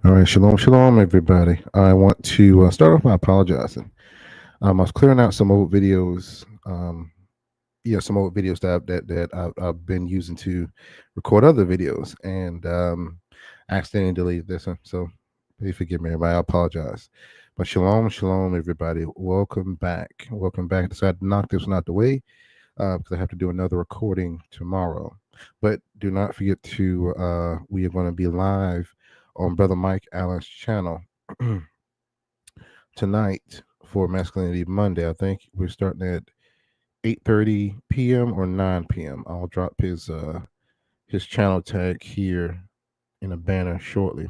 All right, shalom, shalom, everybody. I want to start off by apologizing. I was clearing out some old videos. Some old videos that I've been using to record other videos, and accidentally deleted this one. So please forgive me, everybody. I apologize. But shalom, shalom, everybody. Welcome back. Welcome back. I decided to knock this one out the way because I have to do another recording tomorrow. But do not forget to, we are going to be live on Brother Mike Allen's channel tonight for Masculinity Monday. I think we're starting at 8:30 p.m. or 9 p.m. I'll drop his channel tag here in a banner shortly.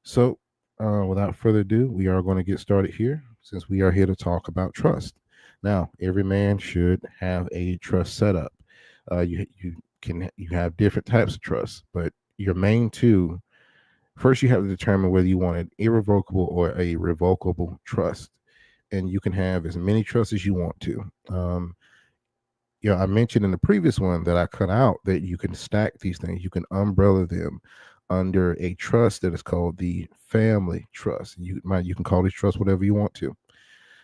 So, without further ado, we are going to get started here since we are here to talk about trust. Now, every man should have a trust setup. You have different types of trust, but your main two. First, you have to determine whether you want an irrevocable or a revocable trust, and you can have as many trusts as you want to. I mentioned in the previous one that I cut out that you can stack these things. You can umbrella them under a trust that is called the family trust. You can call this trust whatever you want to.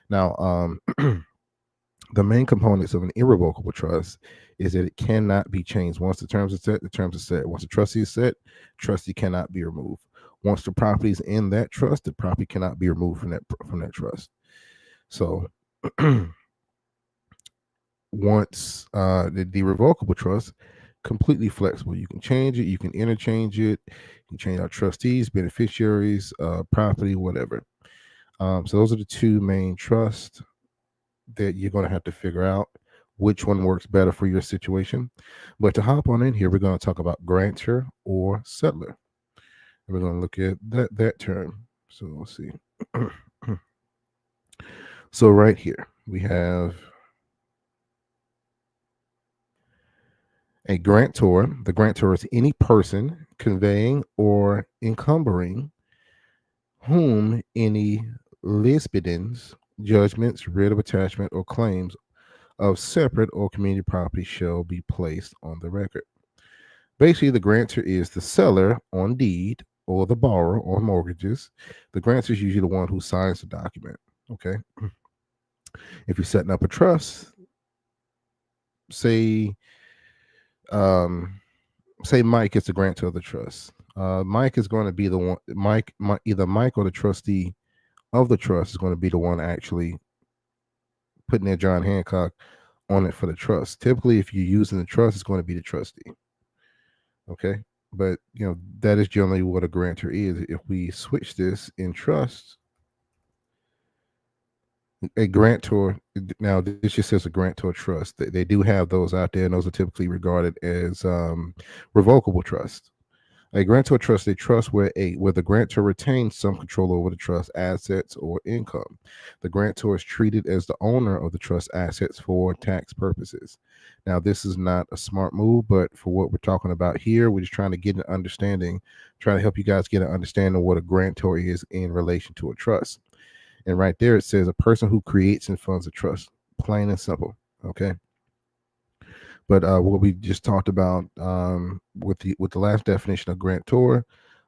Now, the main components of an irrevocable trust is that it cannot be changed. Once the terms are set, the terms are set. Once the trustee is set, trustee cannot be removed. Once the property is in that trust, the property cannot be removed from that trust. So once the revocable trust, completely flexible. You can change it, you can interchange it, you can change out trustees, beneficiaries, property, whatever. So those are the two main trusts that you're going to have to figure out which one works better for your situation. But to hop on in here, we're going to talk about grantor or settler. And we're going to look at that term. So let's see. So right here, we have a grantor. The grantor is any person conveying or encumbering whom any lispidens, judgments, writ of attachment, or claims of separate or community property shall be placed on the record. Basically, the grantor is the seller on deed or the borrower on mortgages. The grantor is usually the one who signs the document. Okay. If you're setting up a trust, say Mike is the grantor of the trust. Mike is going to be the one. Either Mike or the trustee of the trust is going to be the one actually putting their John Hancock on it for the trust. Typically, if you're using the trust, it's going to be the trustee. Okay, but that is generally what a grantor is. If we switch this in trust, a grantor, now this just says a grantor trust. They do have those out there, and those are typically regarded as revocable trust. A grantor trust, a trust where the grantor retains some control over the trust assets or income. The grantor is treated as the owner of the trust assets for tax purposes. Now, this is not a smart move, but for what we're talking about here, we're just trying to get an understanding, trying to help you guys get an understanding of what a grantor is in relation to a trust. And right there, it says a person who creates and funds a trust, plain and simple. Okay. But what we just talked about with the last definition of grantor,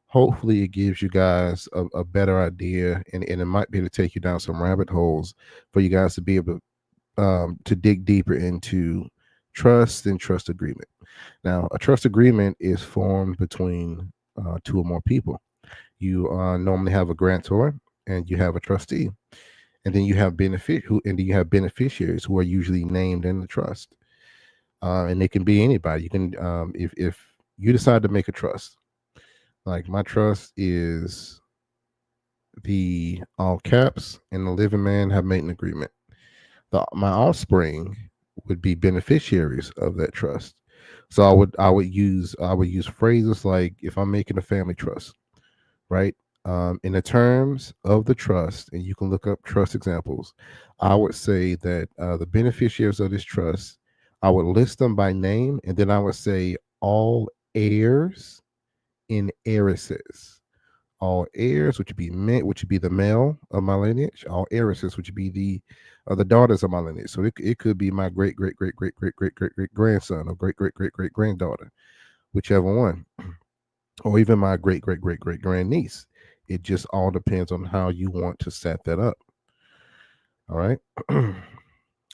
hopefully it gives you guys a better idea, and it might be able to take you down some rabbit holes for you guys to be able to dig deeper into trust and trust agreement. Now, a trust agreement is formed between two or more people. You normally have a grantor and you have a trustee, and then you have beneficiaries who are usually named in the trust. And it can be anybody. You can, if you decide to make a trust, like my trust is the all caps and the living man have made an agreement. My offspring would be beneficiaries of that trust. So I would use phrases like, if I'm making a family trust, right? In the terms of the trust, and you can look up trust examples, I would say that the beneficiaries of this trust, I would list them by name, and then I would say all heirs and heiresses. All heirs, which would be the male of my lineage. All heiresses, which would be the daughters of my lineage. So it could be my great great great great great great great great grandson or great great great great granddaughter, whichever one. or even my great great great great grandniece. It just all depends on how you want to set that up. All right.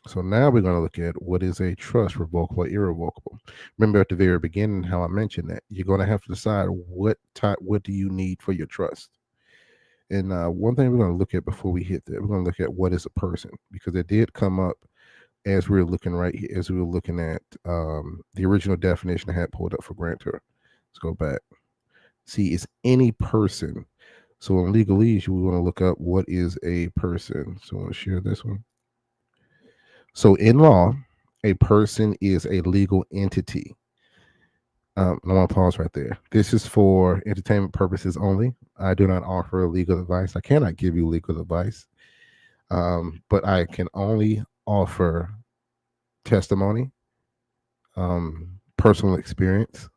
So now we're going to look at what is a trust, revocable or irrevocable. Remember at the very beginning how I mentioned that you're going to have to decide what do you need for your trust. And one thing we're going to look at before we hit that, we're going to look at what is a person, because it did come up as we were looking right here, as we were looking at the original definition I had pulled up for grantor. Let's go back. See, it's any person. So in legalese, we want to look up what is a person. So I want to share this one. So in law, a person is a legal entity. I want to pause right there. This is for entertainment purposes only. I do not offer legal advice. I cannot give you legal advice, but I can only offer testimony, personal experience,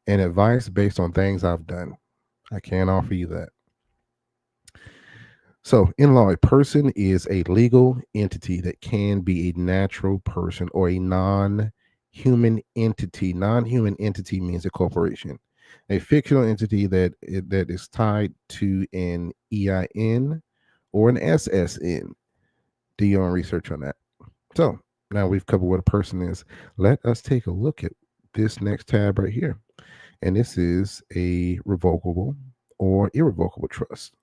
and advice based on things I've done. I can't offer you that. So, in law, a person is a legal entity that can be a natural person or a non-human entity. Non-human entity means a corporation. A fictional entity that is tied to an EIN or an SSN. Do your own research on that. So, now we've covered what a person is. Let us take a look at this next tab right here. And this is a revocable or irrevocable trust.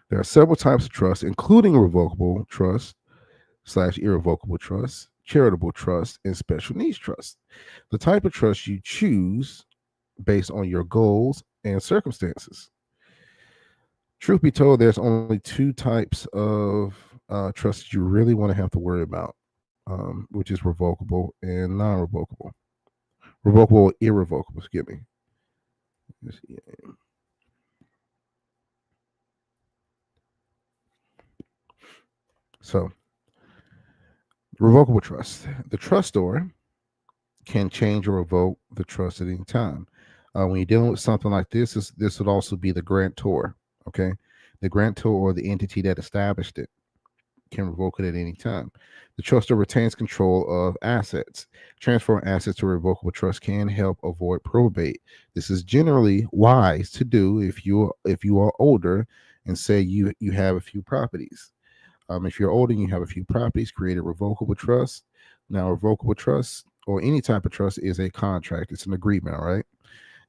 There are several types of trust, including revocable trust / irrevocable trust, charitable trust, and special needs trust. The type of trust you choose based on your goals and circumstances. Truth be told, there's only two types of trust you really want to have to worry about, which is revocable and non-revocable. Revocable or irrevocable, excuse me. So, revocable trust. The trustor can change or revoke the trust at any time. When you're dealing with something like this would also be the grantor. Okay, the grantor or the entity that established it can revoke it at any time. The trustor retains control of assets. Transfer assets to a revocable trust can help avoid probate. This is generally wise to do if you are older and say you have a few properties. If you're older and you have a few properties, create a revocable trust. Now, a revocable trust or any type of trust is a contract. It's an agreement, all right?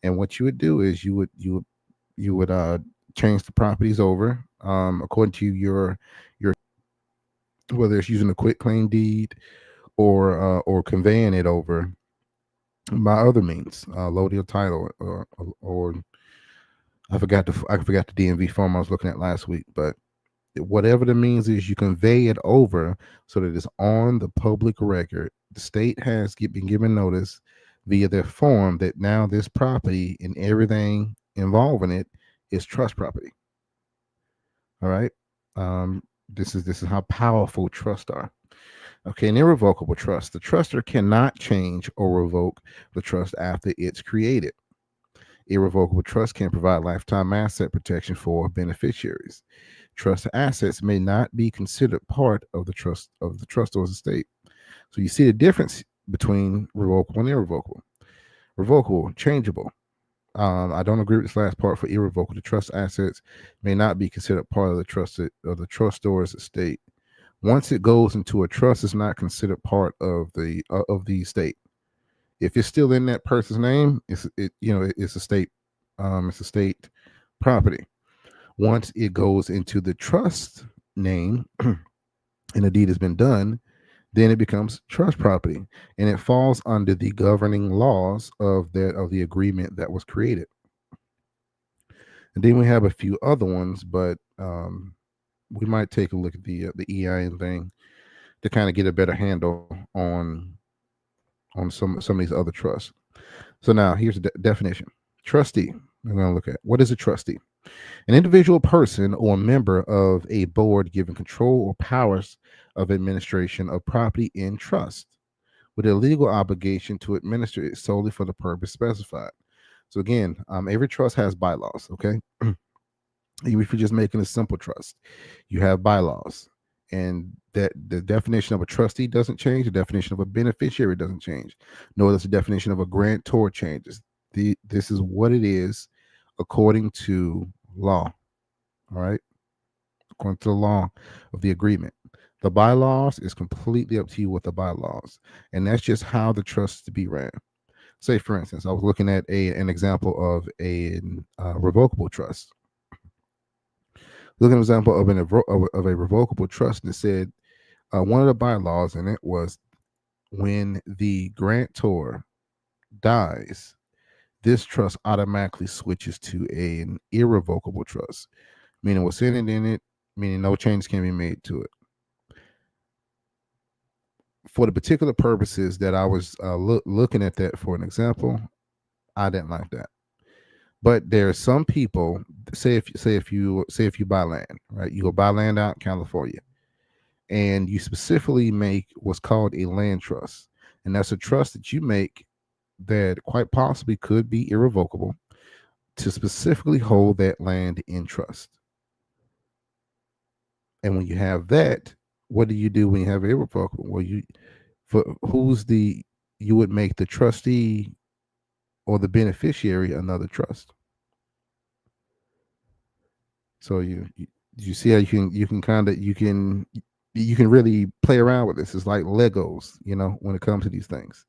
And what you would do is you would change the properties over according to your whether it's using a quit claim deed or conveying it over by other means, loading a title or I forgot the DMV form I was looking at last week, but whatever the means is, you convey it over so that it's on the public record. The state has been given notice via their form that now this property and everything involving it is trust property. All right. This is how powerful trusts are. Okay, an irrevocable trust. The trustor cannot change or revoke the trust after it's created. Irrevocable trust can provide lifetime asset protection for beneficiaries. Trust assets may not be considered part of the trustor's estate. So you see the difference between revocable and irrevocable. Revocable, changeable. I don't agree with this last part for irrevocable. The trust assets may not be considered part of the trustor's estate. Once it goes into a trust, it's not considered part of the estate. If it's still in that person's name, it's estate. It's estate property. Once it goes into the trust name and the deed has been done, then it becomes trust property, and it falls under the governing laws of the agreement that was created. And then we have a few other ones, but we might take a look at the EIN thing to kind of get a better handle on some of these other trusts. So now here's the definition. Trustee. We're going to look at what is a trustee. An individual person or member of a board given control or powers of administration of property in trust with a legal obligation to administer it solely for the purpose specified. So again, every trust has bylaws, okay? Even if you're just making a simple trust, you have bylaws. And that the definition of a trustee doesn't change. The definition of a beneficiary doesn't change. Nor does the definition of a grantor changes. This is what it is according to law. All right, according to the law of the agreement. The bylaws is completely up to you with the bylaws, and that's just how the trust is to be ran. Say, for instance, I was looking at an example of a revocable trust. Look at an example of of a revocable trust, and it said one of the bylaws in it was when the grantor dies, this trust automatically switches to an irrevocable trust, meaning what's in it, meaning no changes can be made to it. For the particular purposes that I was looking at that for an example, I didn't like that. But there are some people. Say if you buy land, right? You go buy land out in California, and you specifically make what's called a land trust, and that's a trust that you make that quite possibly could be irrevocable to specifically hold that land in trust. And when you have that, what do you do when you have irrevocable? Well, you would make the trustee or the beneficiary another trust. So you see how you can really play around with this. It's like Legos, when it comes to these things.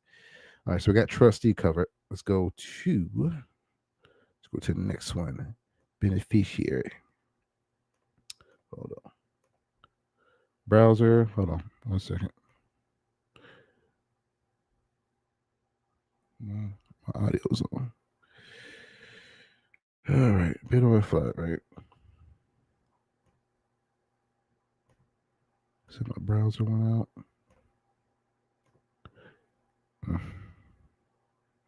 All right, so we got trustee covered. Let's go to the next one. Beneficiary. Hold on. Browser. Hold on 1 second. My audio's on. All right, bit on flat, right? So my browser went out.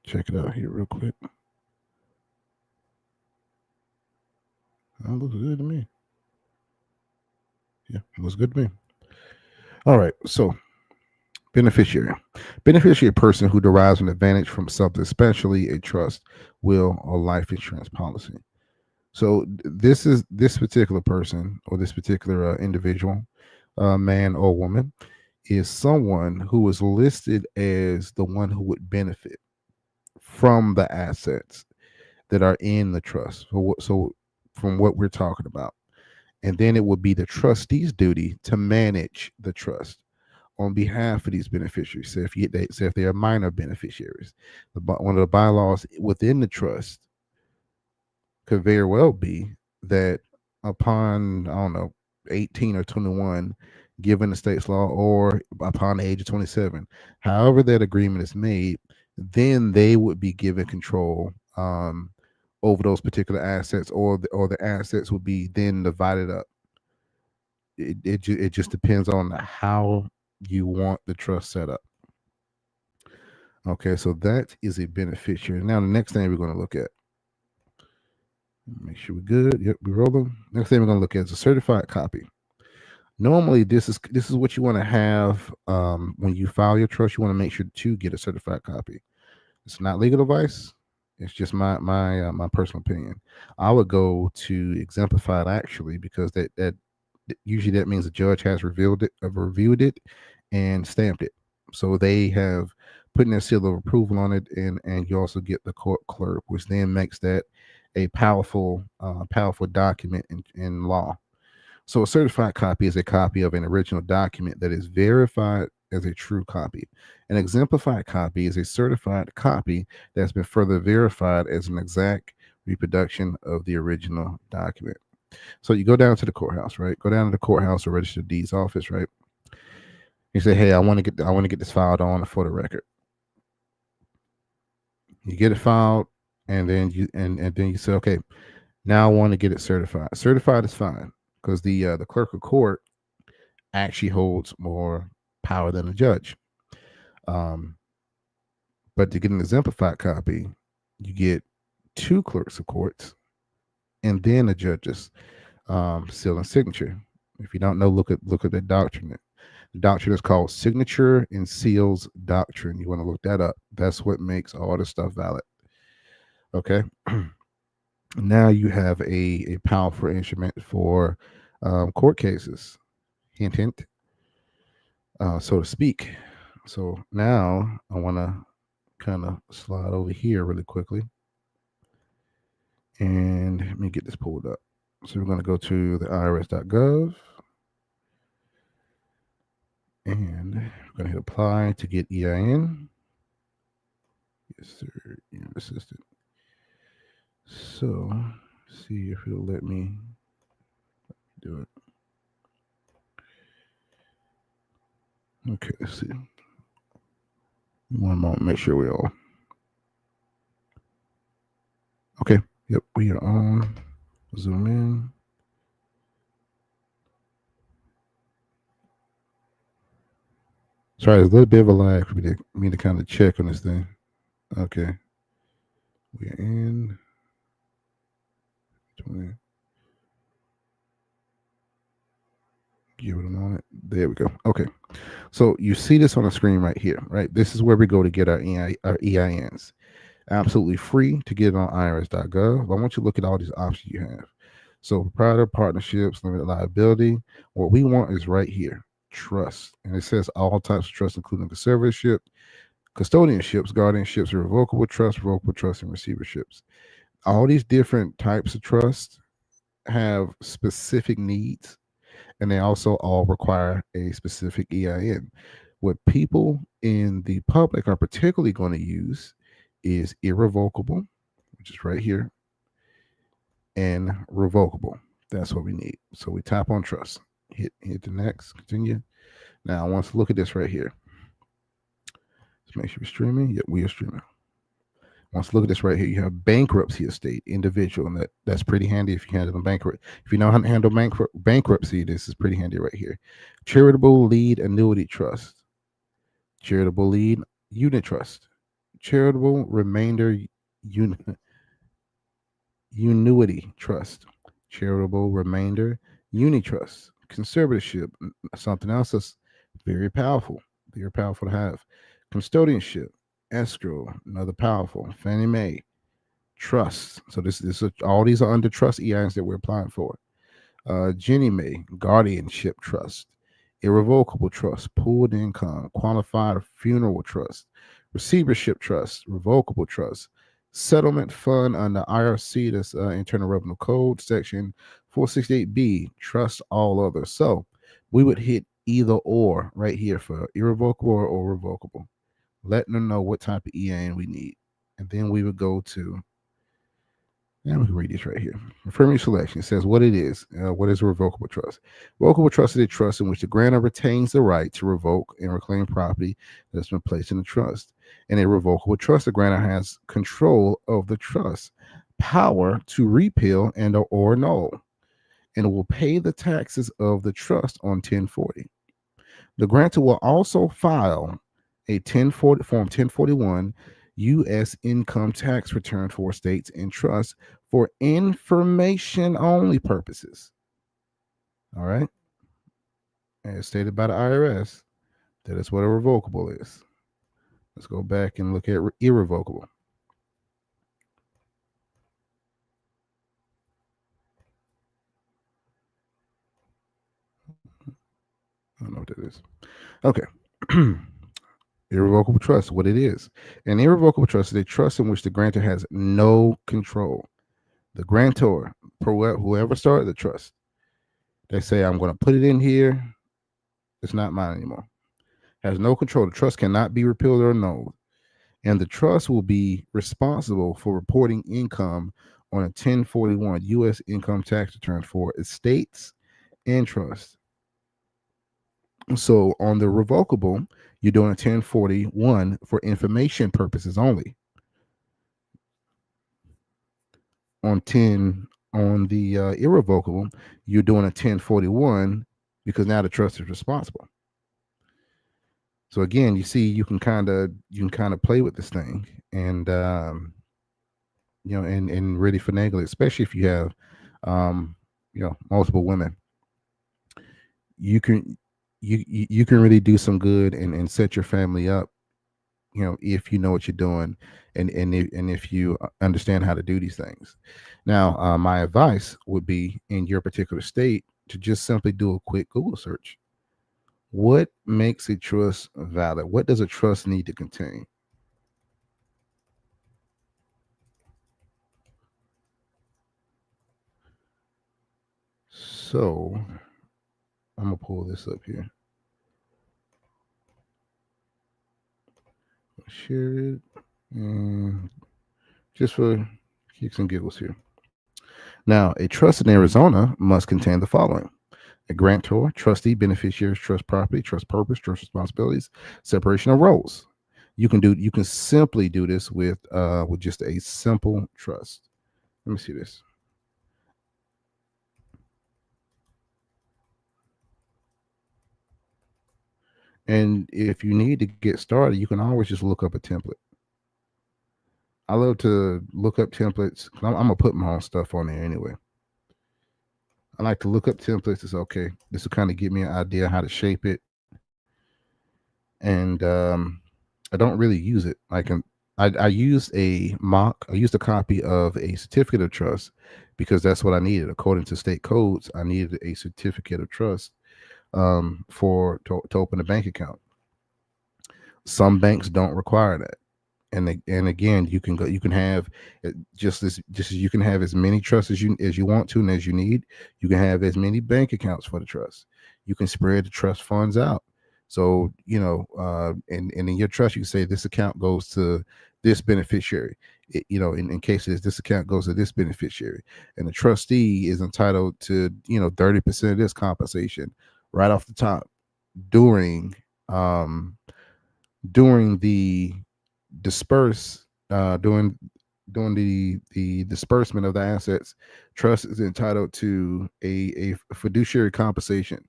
Check it out here real quick. That looks good to me. Yeah, it looks good to me. All right, so beneficiary. Beneficiary, a person who derives an advantage from something, especially a trust, will, or life insurance policy. So this particular person or this particular individual, man or woman, is someone who is listed as the one who would benefit from the assets that are in the trust. So from what we're talking about, and then it would be the trustee's duty to manage the trust on behalf of these beneficiaries. So if they are minor beneficiaries, one of the bylaws within the trust could very well be that upon, I don't know, 18 or 21, given the state's law, or upon the age of 27, however that agreement is made, then they would be given control over those particular assets, or the assets would be then divided up. It just depends on how you want the trust set up. Okay, so that is a beneficiary. Now the next thing we're going to look at, make sure we're good. Yep, we're rolling. Next thing we're going to look at is a certified copy. Normally, this is what you want to have when you file your trust. You want to make sure to get a certified copy. It's not legal advice. It's just my personal opinion. I would go to exemplified, actually, because that usually that means the judge has reviewed it and stamped it. So they have put their seal of approval on it, and you also get the court clerk, which then makes that a powerful document in law. So a certified copy is a copy of an original document that is verified as a true copy. An exemplified copy is a certified copy that's been further verified as an exact reproduction of the original document. So you go down to the courthouse, right? Go down to the courthouse or registered deeds office, right? You say, "Hey, I want to get this filed on for the record." You get it filed, and then you say, "Okay, now I want to get it certified." Certified is fine, because the clerk of court actually holds more power than the judge. But to get an exemplified copy, you get two clerks of courts and then a judge's seal and signature. If you don't know, look at the doctrine. The doctrine is called Signature and Seals Doctrine. You want to look that up. That's what makes all the stuff valid. Okay. Now you have a powerful instrument for court cases. Hint, hint. So to speak. So now I want to kind of slide over here really quickly. me get this pulled up. So we're going to go to the irs.gov. And we're going to hit apply to get EIN. Yes, sir. EIN assistant. So, see if it'll let me do it. Okay, let's see. One moment, make sure we're all. Okay, yep, we are on. Zoom in. Sorry, there's a little bit of a lag for me to kind of check on this thing. Okay. We're in. 20. Give it a moment. There we go. Okay. So you see this on the screen right here, right? This is where we go to get our EINs. Absolutely free to get it on irs.gov. I want you to look at all these options you have. So proprietor, partnerships, limited liability. What we want is right here, trust. And it says all types of trust, including conservatorship, custodianships, guardianships, revocable trust, and receiverships. All these different types of trust have specific needs, and they also all require a specific EIN. What people in the public are particularly going to use is irrevocable, which is right here, and revocable. That's what we need. So we tap on trust, hit the next, continue. Now I want to look at this right here. Let's make sure we're streaming. Yep, we are streaming. Once look at this right here, you have bankruptcy estate, individual, and that's pretty handy if you handle bankrupt. If you know how to handle bankruptcy, this is pretty handy right here. Charitable lead annuity trust, charitable lead unit trust, charitable remainder annuity trust, charitable remainder uni trust, conservatorship, something else that's very powerful to have, custodianship, escrow, another powerful, Fannie Mae, trust. So this is all these are under trust EINs that we're applying for. Ginnie Mae, guardianship trust, irrevocable trust, pooled income, qualified funeral trust, receivership trust, revocable trust, settlement fund under IRC, that's Internal Revenue Code, section 468B, trust all others. So we would hit either or right here for irrevocable or revocable, letting them know what type of EIN we need. And then we would go to, and we can read this right here. Affirming selection. It says what it is. What is a revocable trust? Revocable trust is a trust in which the grantor retains the right to revoke and reclaim property that's been placed in the trust. In a revocable trust, the grantor has control of the trust, power to repeal and or annul, and will pay the taxes of the trust on 1040. The grantor will also file a 1040 form 1041 U.S. income tax return for estates and trusts for information only purposes. All right. As stated by the IRS, that is what a revocable is. Let's go back and look at irrevocable. I don't know what that is. Okay. Irrevocable trust, what it is. An irrevocable trust is a trust in which the grantor has no control. The grantor, whoever started the trust, they say, I'm going to put it in here. It's not mine anymore. Has no control. The trust cannot be repealed or annulled. And the trust will be responsible for reporting income on a 1041 U.S. income tax return for estates and trusts. So on the revocable, you're doing a 1041 for information purposes only. On the irrevocable, you're doing a 1041 because now the trust is responsible. So again, you see, you can kind of play with this thing, and and really finagle it, especially if you have multiple women. You can really do some good and set your family up, if you know what you're doing, and if you understand how to do these things. Now, my advice would be, in your particular state, to just simply do a quick Google search. What makes a trust valid? What does a trust need to contain? So I'm gonna pull this up here. Share it, and just for kicks and giggles here. Now, a trust in Arizona must contain the following: a grantor, trustee, beneficiaries, trust property, trust purpose, trust responsibilities, separation of roles. You can simply do this with just a simple trust. Let me see this. And if you need to get started, you can always just look up a template. I love to look up templates. I'm gonna put my own stuff on there anyway. I like to look up templates. It's okay. This will kind of give me an idea how to shape it, and I don't really use it. I used a mock. I used a copy of a certificate of trust because that's what I needed. According to state codes, I needed a certificate of trust to open a bank account. Some banks don't require that. And again, you can have just as you can have as many trusts as you want to and as you need. You can have as many bank accounts for the trust. You can spread the trust funds out. So and in your trust, you can say this account goes to this beneficiary. In case this account goes to this beneficiary, and the trustee is entitled to 30% of this compensation right off the top during the disperse during the disbursement of the assets. Trust is entitled to a fiduciary compensation,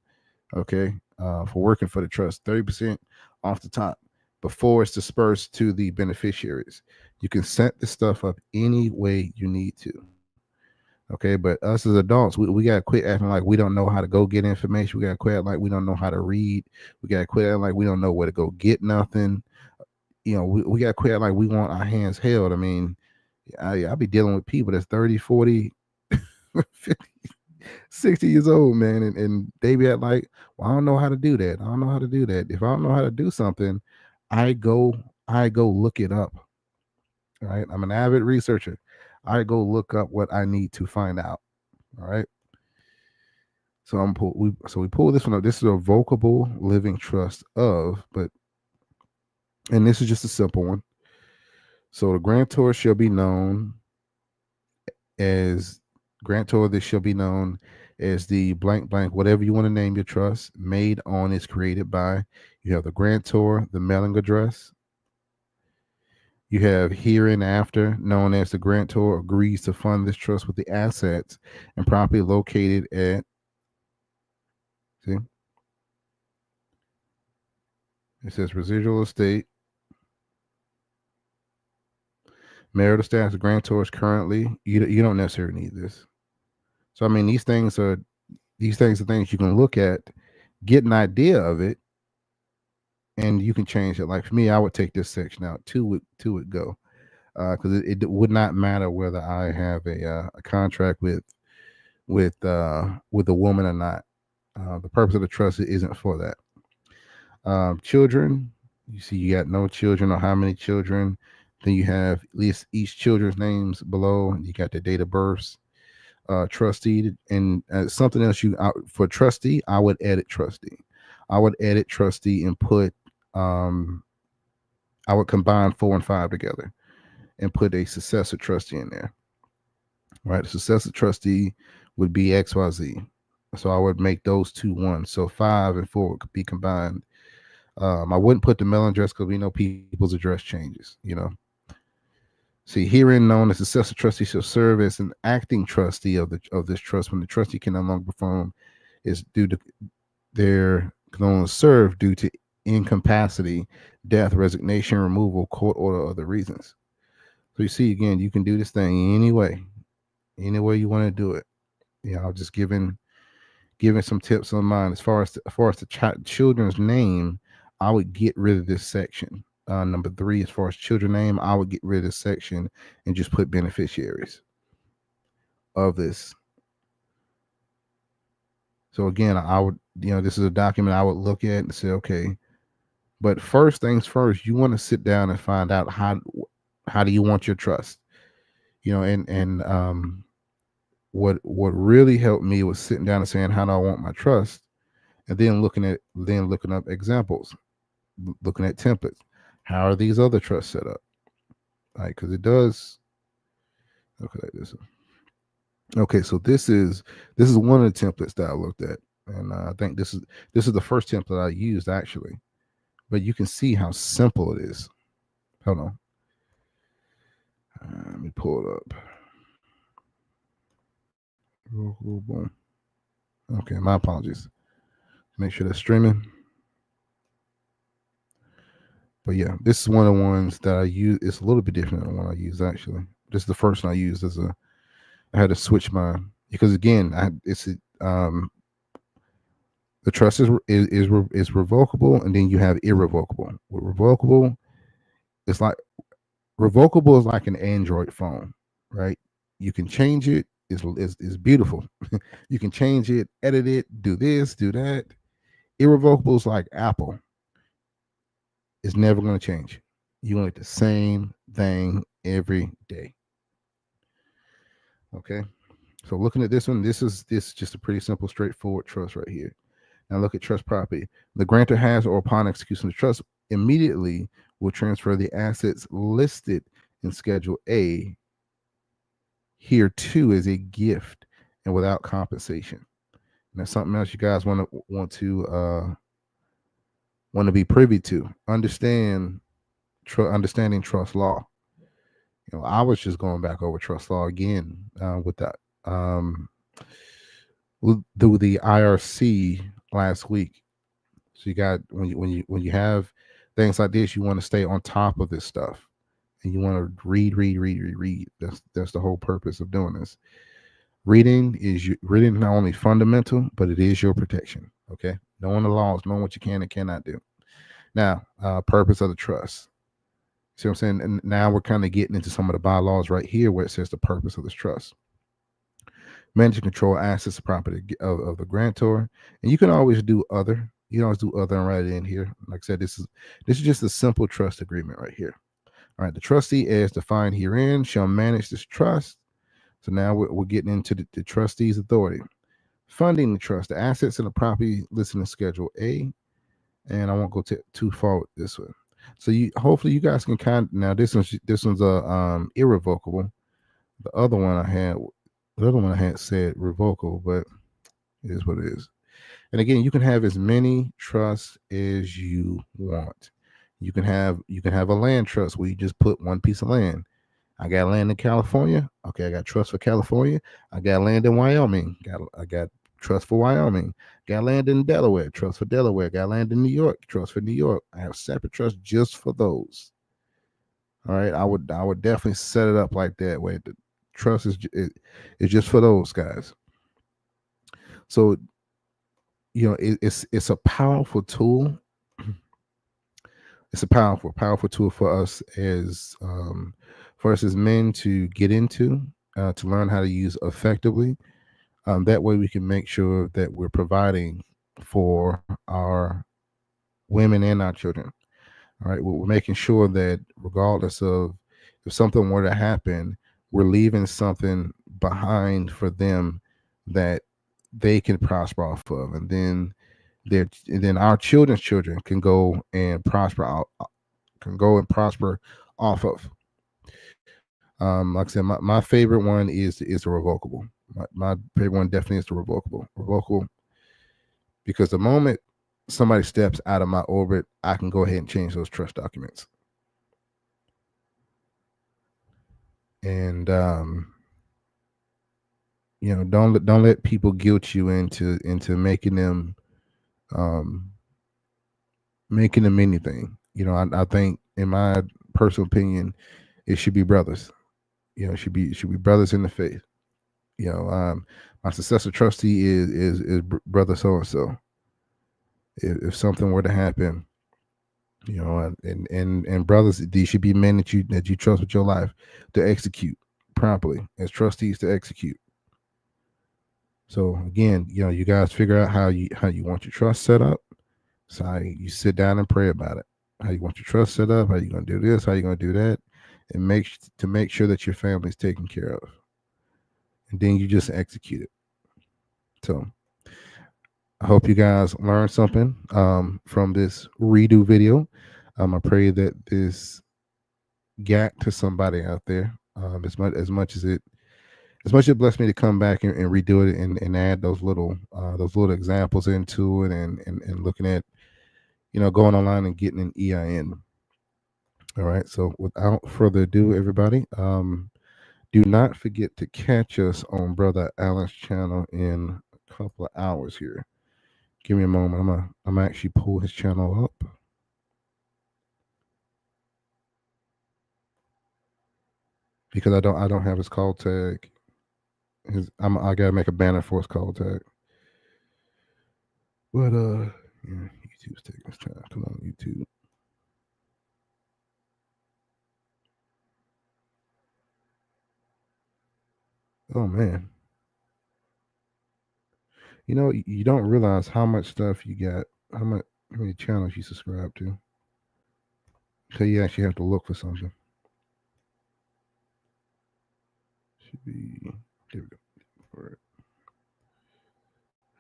okay, for working for the trust, 30% off the top before it's dispersed to the beneficiaries. You can set this stuff up any way you need to. Okay, but us as adults, we gotta quit acting like we don't know how to go get information. We gotta quit acting like we don't know how to read. We gotta quit acting like we don't know where to go get nothing. We got to quit like we want our hands held. I mean, I'll be dealing with people that's 30, 40, 50, 60 years old, man. And they be at like, well, I don't know how to do that. I don't know how to do that. If I don't know how to do something, I go look it up. Right. I'm an avid researcher. I go look up what I need to find out. All right. So we pull this one up. This is a revocable living trust and this is just a simple one. So the grantor shall be known as grantor. This shall be known as the blank blank, whatever you want to name your trust. Made on is created by. You have the grantor, the mailing address. You have hereinafter, known as the grantor agrees to fund this trust with the assets and property located at. See, it says residual estate. Marital status of grantor is currently. You don't necessarily need this. So I mean, these things are things you can look at, get an idea of it, and you can change it. Like for me, I would take this section out. Two would go, because it would not matter whether I have a contract with a woman or not. The purpose of the trust isn't for that. Children, you see, you got no children or how many children. Then you have at least each children's names below. You got the date of births. Trustee, and something else for trustee, I would edit trustee. I would edit trustee and put I would combine 4 and 5 together and put a successor trustee in there. Right, the successor trustee would be XYZ. So I would make those two one. So 5 and 4 could be combined. I wouldn't put the mailing address because we know people's address changes. See, herein known as successor trustee shall serve as an acting trustee of this trust when the trustee can no longer perform is due to can only serve due to incapacity, death, resignation, removal, court order, or other reasons. So you see, again, you can do this thing any way you want to do it. I'm just giving some tips on mine. As far as the children's name, I would get rid of this section. Number 3, as far as children name, I would get rid of this section and just put beneficiaries of this. So again, I would, this is a document I would look at and say, okay, but first things first, you want to sit down and find out how do you want your trust, and what really helped me was sitting down and saying, how do I want my trust, and then looking up examples, looking at templates. How are these other trusts set up? Like, because it does. Okay, like this. Okay, so this is one of the templates that I looked at, and I think this is the first template I used actually. But you can see how simple it is. Hold on. Let me pull it up. Boom. Okay, my apologies. Make sure that's streaming. But yeah, this is one of the ones that I use. It's a little bit different than the one I use actually. This is the first one I used as a. I had to switch mine because again, the trust is revocable, and then you have irrevocable. With revocable, it's like revocable is like an Android phone, right? You can change it. It's beautiful. You can change it, edit it, do this, do that. Irrevocable is like Apple. It's never going to change. You're going to get the same thing every day. Okay. So looking at this one, this is just a pretty simple, straightforward trust right here. Now look at trust property. The grantor has, or upon execution of the trust, immediately will transfer the assets listed in Schedule A here too as a gift and without compensation. And that's something else you guys want to be privy to. Understanding trust law. You know, I was just going back over trust law again with that. Through the IRC last week. So you got when you have things like this, you want to stay on top of this stuff, and you want to read. That's the whole purpose of doing this. Reading not only fundamental, but it is your protection. Okay, knowing the laws, knowing what you can and cannot do. Now, purpose of the trust. See what I'm saying? And now we're kind of getting into some of the bylaws right here where it says the purpose of this trust. Manage and control assets and property of the grantor. And you can always do other. You can always do other and write it in here. Like I said, this is just a simple trust agreement right here. All right, the trustee as defined herein shall manage this trust. So now we're getting into the trustee's authority. Funding the trust, the assets and the property listed in Schedule A. And I won't go too far with this one. So hopefully you guys can now this one's irrevocable. The other one I had said revocable, but it is what it is. And again, you can have as many trusts as you want. You can have a land trust where you just put one piece of land. I got land in California. Okay, I got trust for California. I got land in Wyoming. I got trust for Wyoming. Got land in Delaware, trust for Delaware. Got land in New York, trust for New York. I have separate trust just for those. All right, I would definitely set it up like that way. The trust is just for those guys. So, you know, it's a powerful tool. It's a powerful tool for us as men to get into, to learn how to use effectively. That way we can make sure that we're providing for our women and our children. All right, we're making sure that regardless of if something were to happen, we're leaving something behind for them that they can prosper off of, and then our children's children can go and prosper off of. Like I said, my favorite one is the revocable. My favorite one definitely is the revocable, because the moment somebody steps out of my orbit, I can go ahead and change those trust documents. And you know, don't let people guilt you into making them anything. You know, I think, in my personal opinion, it should be brothers. You know, it should be brothers in the faith. You know, my successor trustee is brother so and so. If something were to happen, you know, and brothers, these should be men that you trust with your life to execute properly, as trustees to execute. So again, you know, you guys figure out how you want your trust set up. So you sit down and pray about it. How you want your trust set up, how you going to do this, how you going to do that, and make sure that your family's taken care of. and then you just execute it. So I hope you guys learned something from this redo video. I pray that this got to somebody out there. As much as it blessed me to come back and redo it and add those little examples into it and looking at, going online and getting an EIN. All right. So without further ado, everybody, do not forget to catch us on Brother Allen's channel in a couple of hours here. Give me a moment. I'm actually pull his channel up. Because I don't have his call tag. I gotta make a banner for his call tag. But yeah, YouTube's taking its time. Come on, YouTube. Oh man. You don't realize how much stuff you got, how many channels you subscribe to. So you actually have to look for something. Should be there we go. All right.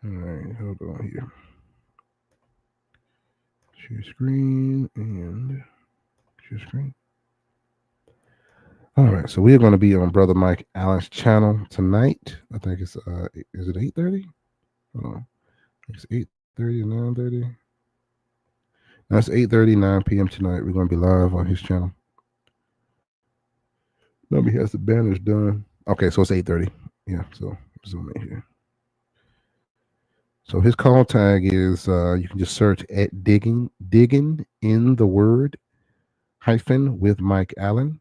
All right, hold on here. Share screen and share screen. All right, so we are going to be on Brother Mike Allen's channel tonight. I think it's is it 8:30? Hold on, it's 8:30 and 9:30. That's 8:30, 9 p.m. tonight. We're going to be live on his channel. Nobody has the banners done. Okay, so it's 8:30. Yeah, so zoom in here. So his call tag is you can just search at digging in the word hyphen with Mike Allen,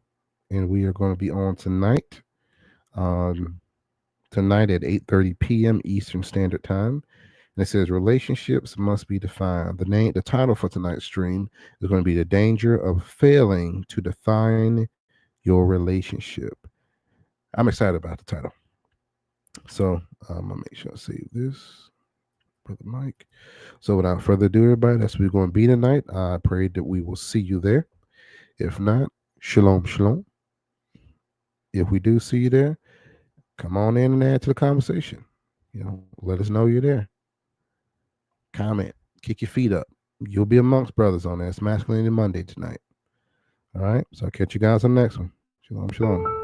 and we are going to be on tonight. Tonight at 8:30 p.m. Eastern Standard Time. And it says relationships must be defined. The title for tonight's stream is going to be the danger of failing to define your relationship. I'm excited about the title. So I'm gonna make sure I save this. Brother Mike. So without further ado, everybody, that's what we're going to be tonight. I pray that we will see you there. If not, shalom, shalom. If we do see you there, come on in and add to the conversation. Let us know you're there. Comment, kick your feet up. You'll be amongst brothers on that. It's Masculinity Monday tonight. All right. So I'll catch you guys on the next one. Shalom, shalom.